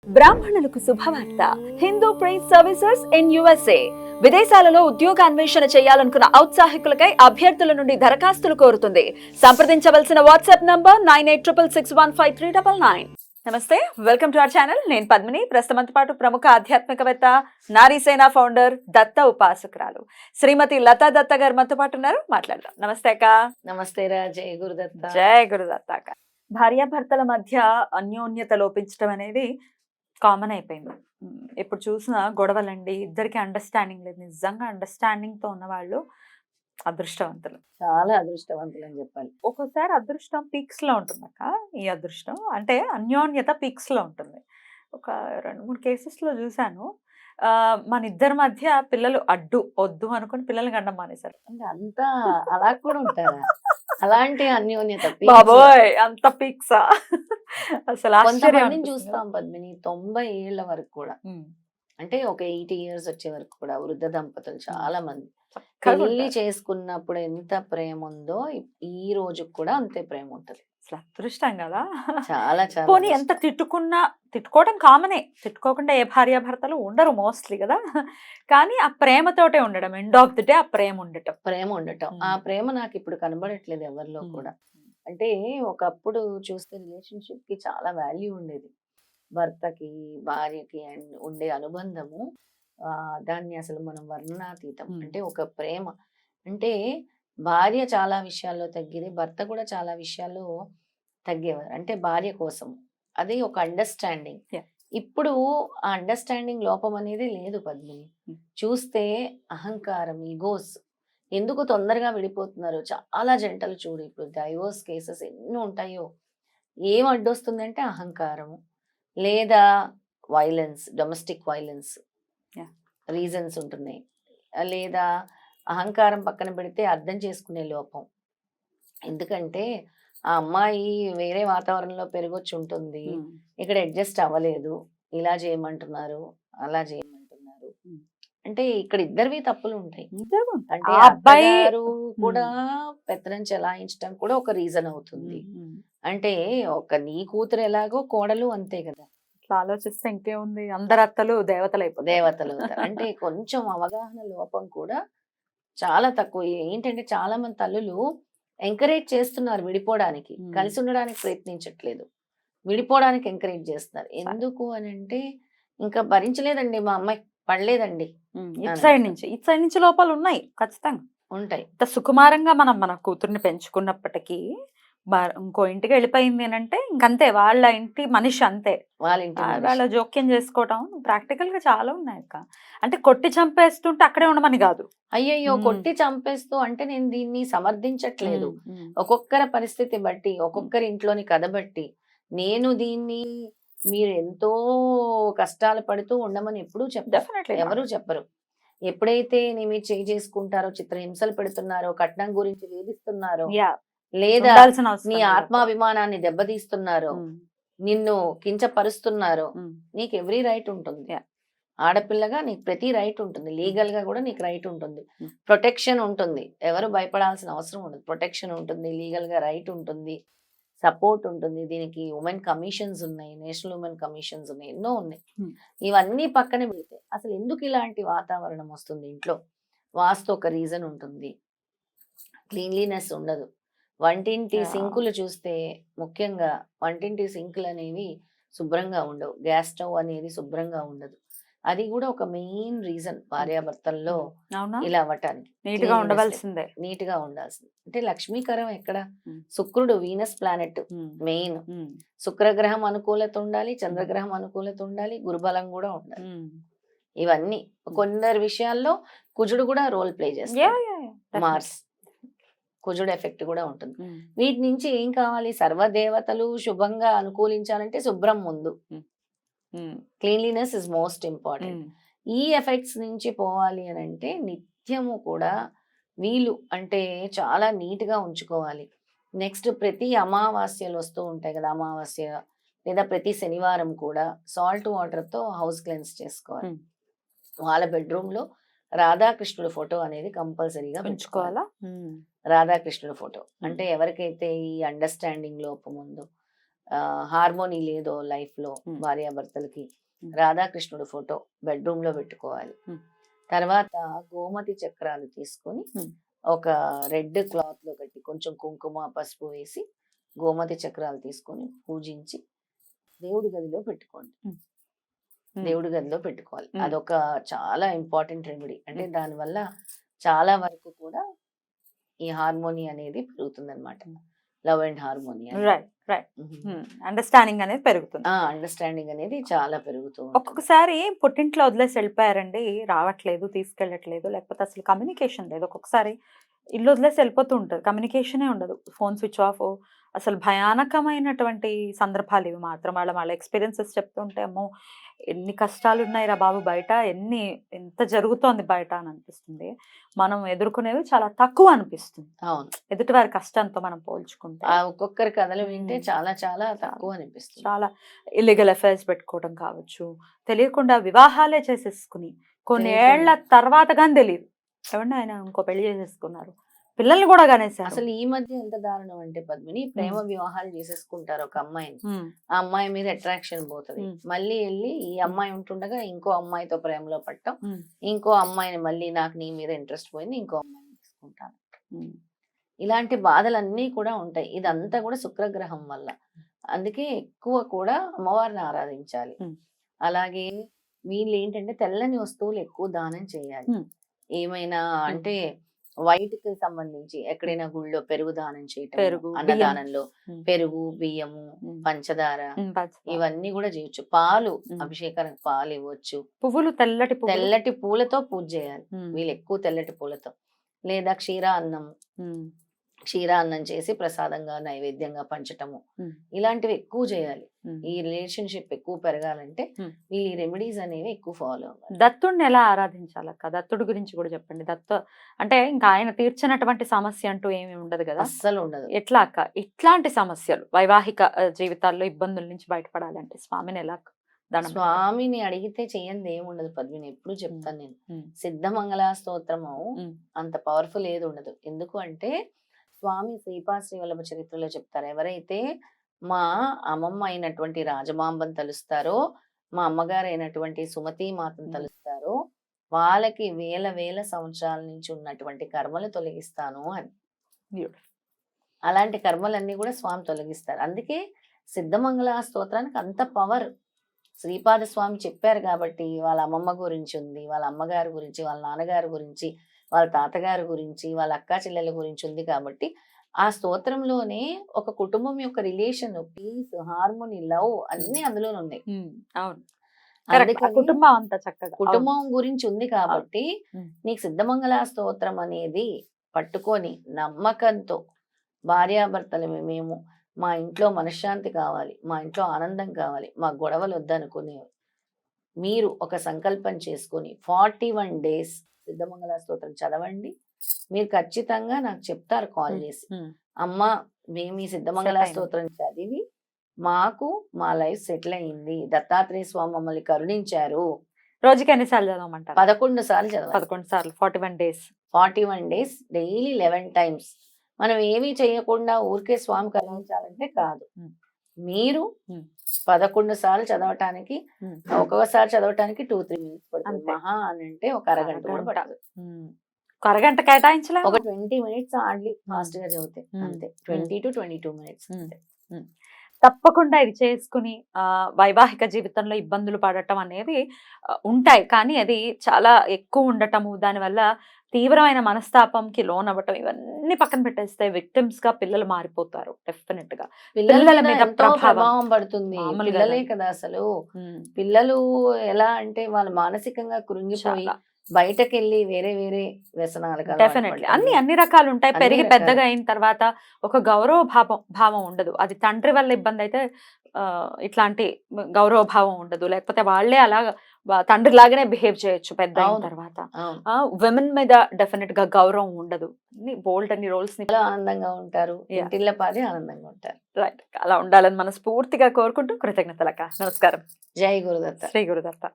బ్రాహ్మణులకు శుభవార్త. Hindu priest services in USA విదేశాలలో ఉద్యోగాన్వేషణ చేయాలనుకున్న ఔత్సాహికులకై అభ్యర్థుల నుండి దరఖాస్తులు కోరుతుంది. సంప్రదించవలసిన వాట్సాప్ నంబర్ 9866615399. నమస్తే, వెల్కమ్ టు అవర్ ఛానల్. నేను పద్మిని. ప్రస్తుతంతో పాటు ప్రముఖ ఆధ్యాత్మికవేత్త, నారీసేన ఫౌండర్, దత్త ఉపాసకురాలు శ్రీమతి లతా దత్త గారు మనతో పాటు ఉన్నారు. మాట్లాడదాం. నమస్తే అక్క. నమస్తే రా. జై గురుదత్త. జై గురుదత్త అక్క. భార్యాభర్తల మధ్య అన్యోన్యత లోపించడం అనేది కామన్ అయిపోయింది. ఎప్పుడు చూసినా గొడవలండి, ఇద్దరికి అండర్స్టాండింగ్ లేదు. నిజంగా అండర్స్టాండింగ్ తో ఉన్న వాళ్ళు అదృష్టవంతులు, చాలా అదృష్టవంతులు అని చెప్పాలి. ఒక్కోసారి అదృష్టం పీక్స్ లో ఉంటుంది అక్క. ఈ అదృష్టం అంటే అన్యోన్యత పీక్స్ లో ఉంటుంది. ఒక 2-3 కేసెస్ లో చూశాను. మన ఇద్దరి మధ్య పిల్లలు అడ్డు వద్దు అనుకుని పిల్లల్ని గండం మానేశారు. అంటే అంతా అలా కూడా ఉంటారా? అలాంటి అన్యోన్యత బాబోయ్, అంత పీక్సా? అసలు కొంతమందిని చూస్తాం పద్మిని 90 ఏళ్ల వరకు కూడా, అంటే ఒక 80 years వచ్చే వరకు కూడా వృద్ధ దంపతులు చాలా మంది పెళ్లి చేసుకున్నప్పుడు ఎంత ప్రేమ ఉందో ఈ రోజు కూడా అంతే ప్రేమ ఉంటది. అసలు అదృష్టం కదా. చాలా చాలా పోనీ ఎంత తిట్టుకున్నా, తిట్టుకోవడం కామనే, తిట్టుకోకుండా ఏ భార్యాభర్తలు ఉండరు మోస్ట్లీ కదా. కానీ ఆ ప్రేమతోటే ఉండడం, ఎండ్ ఆఫ్ ది డే ఆ ప్రేమ ఉండటం. ఆ ప్రేమ నాకు ఇప్పుడు కనబడట్లేదు ఎవరిలో కూడా. అంటే ఒకప్పుడు చూస్తే రిలేషన్షిప్ కి చాలా వాల్యూ ఉండేది. భర్తకి భార్యకి ఉండే అనుబంధము, దాన్ని అసలు మనం వర్ణనాతీతం. అంటే ఒక ప్రేమ అంటే భార్య చాలా విషయాల్లో తగ్గేది, భర్త కూడా చాలా విషయాల్లో తగ్గేవారు. అంటే భార్య కోసం అది ఒక అండర్స్టాండింగ్. ఇప్పుడు ఆ అండర్స్టాండింగ్ లోపం అనేది లేదు పద్మిని. చూస్తే అహంకారం, ఈగోస్ ఎందుకు తొందరగా విడిపోతున్నారు చాలా జంటలు. చూడు, ఇప్పుడు డైవోర్స్ కేసెస్ ఎన్ని ఉంటాయో. ఏం అడ్డొస్తుందంటే అహంకారము, లేదా వైలెన్స్, డొమెస్టిక్ వైలెన్స్ రీజన్స్ ఉంటున్నాయి. లేదా అహంకారం పక్కన పెడితే అర్థం చేసుకునే లోపం. ఎందుకంటే ఆ అమ్మాయి వేరే వాతావరణంలో పెరగొచ్చి ఉంటుంది, ఇక్కడ అడ్జస్ట్ అవ్వలేదు, ఇలా చేయమంటున్నారు, అలా చేయమంటున్నారు. అంటే ఇక్కడ ఇద్దరివి తప్పులు ఉంటాయి. అంటే అబ్బాయి కూడా పెత్తనం చెలాయించడం కూడా ఒక రీజన్ అవుతుంది. అంటే ఒక నీ కూతురు ఎలాగో కోడలు అంతే కదా. ఆలోచిస్తే ఇంకేముంది, అందరు అత్తలు దేవతలు దేవతలు. అంటే కొంచెం అవగాహన లోపం కూడా చాలా తక్కువ. ఏంటంటే చాలా మంది తల్లులు ఎంకరేజ్ చేస్తున్నారు విడిపోవడానికి, కలిసి ఉండడానికి ప్రయత్నించట్లేదు, విడిపోవడానికి ఎంకరేజ్ చేస్తున్నారు. ఎందుకు అని అంటే ఇంకా భరించలేదండి, మా అమ్మాయి పడలేదండి. ఇటు సైడ్ నుంచి లోపాలు ఉన్నాయి, ఖచ్చితంగా ఉంటాయి. ఇంత సుకుమారంగా మనం మన కూతుర్ని పెంచుకున్నప్పటికీ ఇంకో ఇంటికి వెళ్ళిపోయింది అని అంటే ఇంకంతే, వాళ్ళ ఇంటి మనిషి అంతే. వాళ్ళ జోక్యం చేసుకోవటం ప్రాక్టికల్ గా చాలా ఉన్నాయి అక్క. అంటే కొట్టి చంపేస్తుంటే అక్కడే ఉండమని కాదు. అయ్యయ్యో, కొట్టి చంపేస్తూ అంటే నేను దీన్ని సమర్థించట్లేదు. ఒక్కొక్కరి పరిస్థితి బట్టి, ఒక్కొక్కరి ఇంట్లోని కథ బట్టి నేను దీన్ని మీరు ఎంతో కష్టాలు పడుతూ ఉండమని ఎప్పుడూ చెప్పరు, ఎవరు చెప్పరు. ఎప్పుడైతే నీ మీరు చేసుకుంటారో, చిత్రహింసలు పెడుతున్నారో, కట్నం గురించి వేధిస్తున్నారో, లేదా నీ ఆత్మాభిమానాన్ని దెబ్బతీస్తున్నారో, నిన్ను కించపరుస్తున్నారో, నీకు ఎవ్రీ రైట్ ఉంటుంది. ఆడపిల్లగా నీకు ప్రతి రైట్ ఉంటుంది. లీగల్ గా కూడా నీకు రైట్ ఉంటుంది, ప్రొటెక్షన్ ఉంటుంది. ఎవరు భయపడాల్సిన అవసరం ఉండదు. ప్రొటెక్షన్ ఉంటుంది, లీగల్ గా రైట్ ఉంటుంది, సపోర్ట్ ఉంటుంది. దీనికి ఉమెన్ కమిషన్స్ ఉన్నాయి, నేషనల్ ఉమెన్ కమిషన్స్ ఉన్నాయి, ఎన్నో ఉన్నాయి. ఇవన్నీ పక్కన పెడితే అసలు ఎందుకు ఇలాంటి వాతావరణం వస్తుంది ఇంట్లో? వాస్తు ఒక రీజన్ ఉంటుంది, క్లీన్లీనెస్ ఉండదు. వంటింటి సింకులు చూస్తే ముఖ్యంగా వంటింటి సింకులు అనేవి శుభ్రంగా ఉండవు, గ్యాస్ స్టవ్ అనేది శుభ్రంగా ఉండదు. అది కూడా ఒక మెయిన్ రీజన్ భార్యాభర్తల్లో ఇలా అవ్వటానికి. నీట్ గా ఉండవలసిందే, నీట్ గా ఉండాల్సింది. అంటే లక్ష్మీకరం ఎక్కడ? శుక్రుడు, వీనస్ ప్లానెట్ మెయిన్. శుక్రగ్రహం అనుకూలత ఉండాలి, చంద్రగ్రహం అనుకూలత ఉండాలి, గురుబలం కూడా ఉండాలి. ఇవన్నీ కొందరు విషయాల్లో కుజుడు కూడా రోల్ ప్లే చేస్తాడు, మార్స్ కుజుడు ఎఫెక్ట్ కూడా ఉంటుంది. వీటి నుంచి ఏం కావాలి? సర్వదేవతలు శుభంగా అనుకూలించాలంటే శుభ్రం ముందు, క్లీన్లీనెస్ ఇస్ మోస్ట్ ఇంపార్టెంట్. ఈ ఎఫెక్ట్స్ నుంచి పోవాలి అని అంటే నిత్యము కూడా వీళ్ళు అంటే చాలా నీట్ గా ఉంచుకోవాలి. నెక్స్ట్ ప్రతి అమావాస్యలు వస్తూ ఉంటాయి కదా, అమావాస్య లేదా ప్రతి శనివారం కూడా సాల్ట్ వాటర్ తో హౌస్ క్లెన్స్ చేసుకోవాలి. వాళ్ళ బెడ్రూమ్ లో రాధాకృష్ణుడు ఫోటో అనేది కంపల్సరీగా ఉంచుకోవాలా. రాధాకృష్ణుడు ఫోటో అంటే ఎవరికైతే ఈ అండర్స్టాండింగ్ లోపం ఉందో, హార్మోనీ లేదో లైఫ్ లో Hmm. భార్యాభర్తలకి, Hmm. రాధాకృష్ణుడు ఫోటో బెడ్రూమ్ లో పెట్టుకోవాలి. Hmm. తర్వాత గోమతి చక్రాలు తీసుకొని Hmm. ఒక రెడ్ క్లాత్ లో కట్టి కొంచెం కుంకుమ పసుపు వేసి గోమతి చక్రాలు తీసుకొని పూజించి దేవుడి గదిలో పెట్టుకోండి. Hmm. దేవుడి గదిలో పెట్టుకోవాలి. Hmm. అదొక చాలా ఇంపార్టెంట్ రెమెడీ. అంటే దానివల్ల చాలా వరకు కూడా ఈ హార్మోని అనేది పెరుగుతుంది అనమాట. Love and harmony right right understanding అనేది పెరుగుతుంది. అండర్స్టాండింగ్ అనేది చాలా పెరుగుతూ ఉంటుంది. ఒక్కొక్కసారి పుట్టింట్లో వదిలేసి వెళ్ళిపోయారండి, రావట్లేదు, తీసుకెళ్ళట్లేదు, లేకపోతే అసలు కమ్యూనికేషన్ లేదు. ఒక్కొక్కసారి ఇల్లు వదిలేసి వెళ్ళిపోతూ ఉంటారు, కమ్యూనికేషనే ఉండదు, ఫోన్ స్విచ్ ఆఫ్. అసలు భయానకమైనటువంటి సందర్భాలు ఇవి మాత్రం. వాళ్ళ ఎక్స్పీరియన్సెస్ చెప్తుంటే అమ్మో ఎన్ని కష్టాలు ఉన్నాయిరా బాబు బయట, ఎంత జరుగుతోంది బయట అని అనిపిస్తుంది. మనం ఎదుర్కొనేవి చాలా తక్కువ అనిపిస్తుంది అవును. ఎదుటి వారి కష్టంతో మనం పోల్చుకుంటే. ఒక్కొక్కరి కథలు వింటే చాలా చాలా తక్కువ అనిపిస్తుంది. చాలా ఇల్లీగల్ అఫైర్స్ పెట్టుకోవడం కావచ్చు, తెలియకుండా వివాహాలే చేసేసుకుని కొన్ని ఏళ్ల తర్వాత కానీ తెలియదు ఏమన్నా ఆయన ఇంకో పెళ్లి చేసేసుకున్నారు, పిల్లల్ని కూడా కనేసారు. అసలు ఈ మధ్య ఎంత దారుణం అంటే పద్మిని, ప్రేమ వివాహాలు చేసేసుకుంటారు ఒక అమ్మాయిని, ఆ అమ్మాయి మీద అట్రాక్షన్ పోతుంది, మళ్ళీ వెళ్ళి ఈ అమ్మాయి ఉంటుండగా ఇంకో అమ్మాయితో ప్రేమలో పట్టడం, ఇంకో అమ్మాయిని మళ్ళీ నాకు నీ మీద ఇంట్రెస్ట్ పోయింది ఇంకో అమ్మాయిని తీసుకుంటాను. ఇలాంటి బాధలన్నీ కూడా ఉంటాయి. ఇదంతా కూడా శుక్రగ్రహం వల్ల. అందుకే ఎక్కువ కూడా అమ్మవారిని ఆరాధించాలి. అలాగే వీళ్ళు ఏంటంటే తెల్లని వస్తువులు ఎక్కువ దానం చేయాలి. ఏమైనా అంటే వైట్ కి సంబంధించి ఎక్కడైనా గుళ్ళో పెరుగు దానం చేయటం, అన్నదానంలో పెరుగు, బియ్యము, పంచదార ఇవన్నీ కూడా చేయొచ్చు. పాలు, అభిషేకానికి పాలు ఇవ్వచ్చు. పువ్వులు, తెల్లటి పూలతో పూజ చేయాలి వీళ్ళు, ఎక్కువ తెల్లటి పూలతో. లేదా క్షీరాన్నం చేసి ప్రసాదంగా నైవేద్యంగా పంచటము, ఇలాంటివి ఎక్కువ చేయాలి. ఈ రిలేషన్షిప్ ఎక్కువ పెరగాలంటే ఈ రెమెడీస్ అనేవి ఎక్కువ ఫాలో అవ్వాలి. దత్తుడిని ఎలా ఆరాధించాలక్క? దత్తుడి గురించి కూడా చెప్పండి. అంటే ఇంకా ఆయన తీర్చినటువంటి సమస్య అంటూ ఏమి ఉండదు కదా? అస్సలు ఉండదు. ఎట్లా అక్క ఇట్లాంటి సమస్యలు వైవాహిక జీవితాల్లో ఇబ్బందుల నుంచి బయటపడాలంటే స్వామిని ఎలా? స్వామిని అడిగితే చెయ్యంది ఏముండదు పద్మిని, ఎప్పుడు చెప్తాను నేను. సిద్ధమంగళ స్తోత్రము అంత పవర్ఫుల్ ఏది ఉండదు. ఎందుకు అంటే స్వామి శ్రీపాద వల్లభ చరిత్రలో చెప్తారు, ఎవరైతే మా అమ్మమ్మ అయినటువంటి రాజమాంబను తలుస్తారో, మా అమ్మగారు అయినటువంటి సుమతి మాతను తలుస్తారో, వాళ్ళకి వేల వేల సంవత్సరాల నుంచి ఉన్నటువంటి కర్మలు తొలగిస్తాను అని. అలాంటి కర్మలన్నీ కూడా స్వామి తొలగిస్తారు. అందుకే సిద్ధమంగళ స్తోత్రానికి అంత పవర్. శ్రీపాద స్వామి చెప్పారు కాబట్టి వాళ్ళ అమ్మమ్మ గురించి ఉంది, వాళ్ళ అమ్మగారి గురించి, వాళ్ళ నాన్నగారి గురించి, వాళ్ళ తాతగారి గురించి, వాళ్ళ అక్కా చెల్లెల గురించి ఉంది కాబట్టి ఆ స్తోత్రంలోనే ఒక కుటుంబం యొక్క రిలేషన్, పీస్, హార్మోని, లవ్ అన్ని అందులోనే ఉన్నాయి. కుటుంబం అంతా చక్కగా కుటుంబం గురించి ఉంది కాబట్టి నీకు సిద్ధమంగళ స్తోత్రం అనేది పట్టుకొని నమ్మకంతో భార్యాభర్తలు మేము మా ఇంట్లో మనశ్శాంతి కావాలి, మా ఇంట్లో ఆనందం కావాలి, మా గొడవలు వద్దనుకునే మీరు ఒక సంకల్పం చేసుకొని 41 days సిద్ధమంగళ స్తోత్రం చదవండి. మీరు ఖచ్చితంగా నాకు చెప్తారు కాల్ చేసి, అమ్మ మేము ఈ సిద్ధమంగళ స్తోత్రం చదివి మాకు మా లైఫ్ సెటిల్ అయింది, దత్తాత్రేయ స్వామి మమ్మల్ని కరుణించారు. రోజుకి ఎన్నిసార్లు చదవమంటారు? 11 సార్లు చదవాలి. 11 సార్లు 41 days. 41 days daily 11 times. మనం ఏమీ చేయకుండా ఊరికే స్వామి కరుణించాలంటే కాదు. మీరు 11 సార్లు చదవటానికి, ఒక్కొక్కసారి చదవటానికి 2-3 minutes పడుతుంది. మహా అని అంటే ఒక అరగంట కూడా పడుతుంది. అరగంట కేటాయించలే, ఒక 20 minutes ఆడ్లీ ఫాస్ట్ గా చదివితే అంతే. 20 to 22 minutes అంతే. తప్పకుండా ఇది చేసుకుని వైవాహిక జీవితంలో ఇబ్బందులు పడటం అనేది ఉంటాయి, కానీ అది చాలా ఎక్కువ ఉండటము, దానివల్ల తీవ్రమైన మనస్తాపంకి లోన్ అవ్వటం, ఇవన్నీ పక్కన పెట్టేస్తే విక్టిమ్స్ గా పిల్లలు మారిపోతారు. డెఫినెట్ గా పిల్లల మీద ప్రభావం పడుతుంది. పిల్లలే కదా అసలు. పిల్లలు ఎలా అంటే వాళ్ళు మానసికంగా కృంగిపోయి బయటకు వెళ్ళి వేరే వేరే వ్యసనాలు, డెఫినెట్లీ అన్ని రకాలు ఉంటాయి. పెరిగి పెద్దగా అయిన తర్వాత ఒక గౌరవ భావం ఉండదు. అది తండ్రి వల్ల ఇబ్బంది అయితే ఇట్లాంటి గౌరవ భావం ఉండదు, లేకపోతే వాళ్ళే అలా తండ్రి లాగానే బిహేవ్ చేయొచ్చు పెద్ద అయిన తర్వాత. విమెన్ మీద డెఫినెట్ గా గౌరవం ఉండదు. బోల్డ్ అన్ని రోల్స్ ని ఆనందంగా ఉంటారు, ఇంటిల్లపాది ఆనందంగా ఉంటారు. రైట్, అలా ఉండాలని మనస్ఫూర్తిగా కోరుకుంటూ కృతజ్ఞతలక్క. నమస్కారం. జై గురుదత్త. శ్రీ గురుదత్త.